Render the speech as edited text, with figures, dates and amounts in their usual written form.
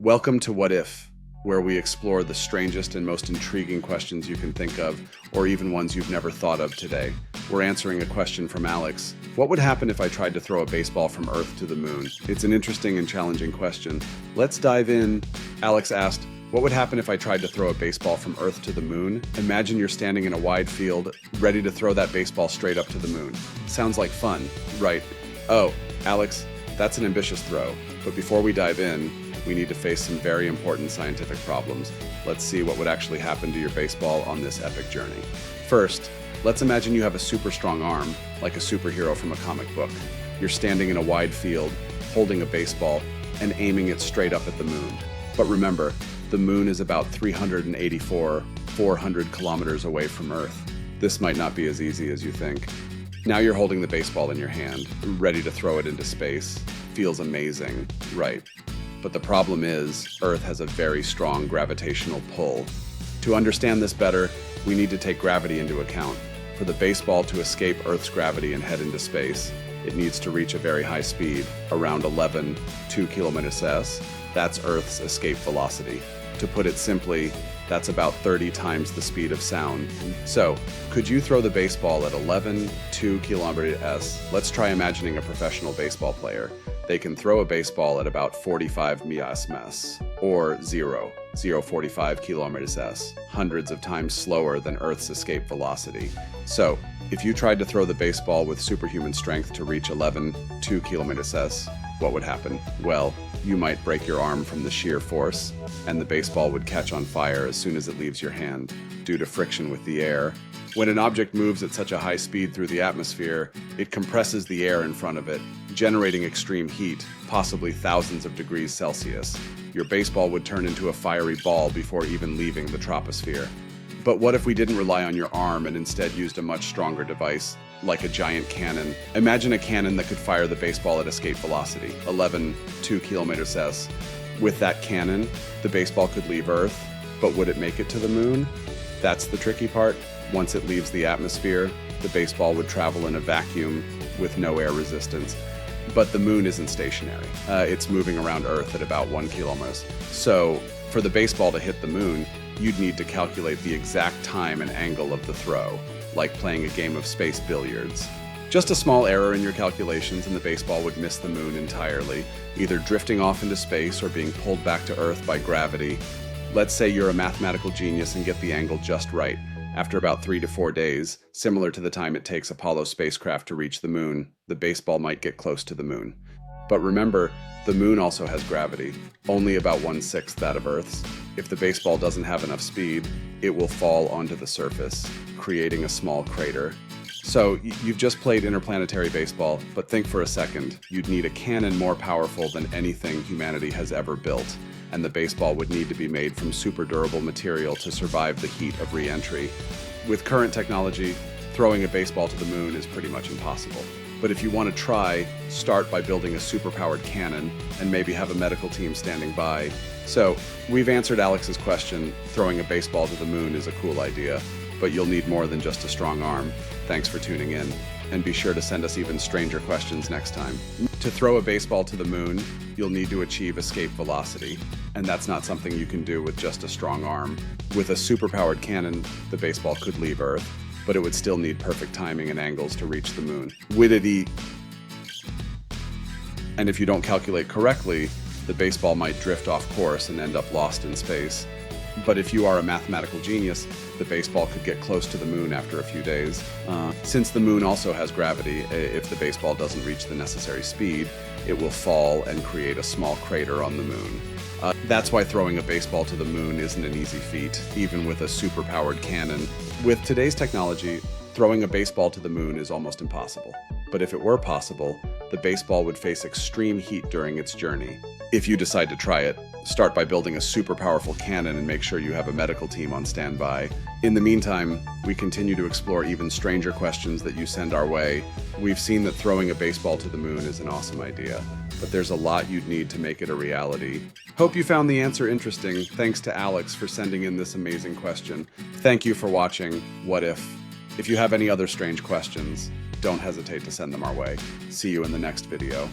Welcome to What If, where we explore the strangest and most intriguing questions you can think of, or even ones you've never thought of today. We're answering a question from Alex. What would happen if I tried to throw a baseball from Earth to the moon? It's an interesting and challenging question. Let's dive in. Alex asked, what would happen if I tried to throw a baseball from Earth to the moon? Imagine you're standing in a wide field, ready to throw that baseball straight up to the moon. Sounds like fun, right? Oh, Alex, that's an ambitious throw. But before we dive in, we need to face some very important scientific problems. Let's see what would actually happen to your baseball on this epic journey. First, let's imagine you have a super strong arm, like a superhero from a comic book. You're standing in a wide field, holding a baseball, and aiming it straight up at the moon. But remember, the moon is about 400 kilometers away from Earth. This might not be as easy as you think. Now you're holding the baseball in your hand, ready to throw it into space. Feels amazing, right? But the problem is, Earth has a very strong gravitational pull. To understand this better, we need to take gravity into account. For the baseball to escape Earth's gravity and head into space, it needs to reach a very high speed, around 2 kilometers s. That's Earth's escape velocity. To put it simply, that's about 30 times the speed of sound. So, could you throw the baseball at 2 kilometers s? Let's try imagining a professional baseball player. They can throw a baseball at about 45 ms, or 0.045 kilometers s, hundreds of times slower than Earth's escape velocity. So, if you tried to throw the baseball with superhuman strength to reach 2 kilometers s, what would happen? Well, you might break your arm from the sheer force, and the baseball would catch on fire as soon as it leaves your hand, due to friction with the air. When an object moves at such a high speed through the atmosphere, it compresses the air in front of it, generating extreme heat, possibly thousands of degrees Celsius. Your baseball would turn into a fiery ball before even leaving the troposphere. But what if we didn't rely on your arm and instead used a much stronger device, like a giant cannon? Imagine a cannon that could fire the baseball at escape velocity, 2 kilometers s. With that cannon, the baseball could leave Earth, but would it make it to the moon? That's the tricky part. Once it leaves the atmosphere, the baseball would travel in a vacuum with no air resistance. But the moon isn't stationary. It's moving around Earth at about 1 kilometers. So, for the baseball to hit the moon, you'd need to calculate the exact time and angle of the throw, like playing a game of space billiards. Just a small error in your calculations and the baseball would miss the moon entirely, either drifting off into space or being pulled back to Earth by gravity. Let's say you're a mathematical genius and get the angle just right. After about 3 to 4 days, similar to the time it takes Apollo spacecraft to reach the moon, the baseball might get close to the moon. But remember, the moon also has gravity, only about 1/6 that of Earth's. If the baseball doesn't have enough speed, it will fall onto the surface, creating a small crater. So, you've just played interplanetary baseball, but think for a second. You'd need a cannon more powerful than anything humanity has ever built, and the baseball would need to be made from super durable material to survive the heat of re-entry. With current technology, throwing a baseball to the moon is pretty much impossible. But if you want to try, start by building a super-powered cannon and maybe have a medical team standing by. So, we've answered Alex's question. Throwing a baseball to the moon is a cool idea, but you'll need more than just a strong arm. Thanks for tuning in, and be sure to send us even stranger questions next time. To throw a baseball to the moon, you'll need to achieve escape velocity, and that's not something you can do with just a strong arm. With a super-powered cannon, the baseball could leave Earth, but it would still need perfect timing and angles to reach the moon. Witty. And if you don't calculate correctly, the baseball might drift off course and end up lost in space. But if you are a mathematical genius, the baseball could get close to the moon after a few days. Since the moon also has gravity, if the baseball doesn't reach the necessary speed, it will fall and create a small crater on the moon. That's why throwing a baseball to the moon isn't an easy feat, even with a super-powered cannon. With today's technology, throwing a baseball to the moon is almost impossible. But if it were possible, the baseball would face extreme heat during its journey. If you decide to try it, start by building a super powerful cannon and make sure you have a medical team on standby. In the meantime, we continue to explore even stranger questions that you send our way. We've seen that throwing a baseball to the moon is an awesome idea, but there's a lot you'd need to make it a reality. Hope you found the answer interesting. Thanks to Alex for sending in this amazing question. Thank you for watching What If. If you have any other strange questions, don't hesitate to send them our way. See you in the next video.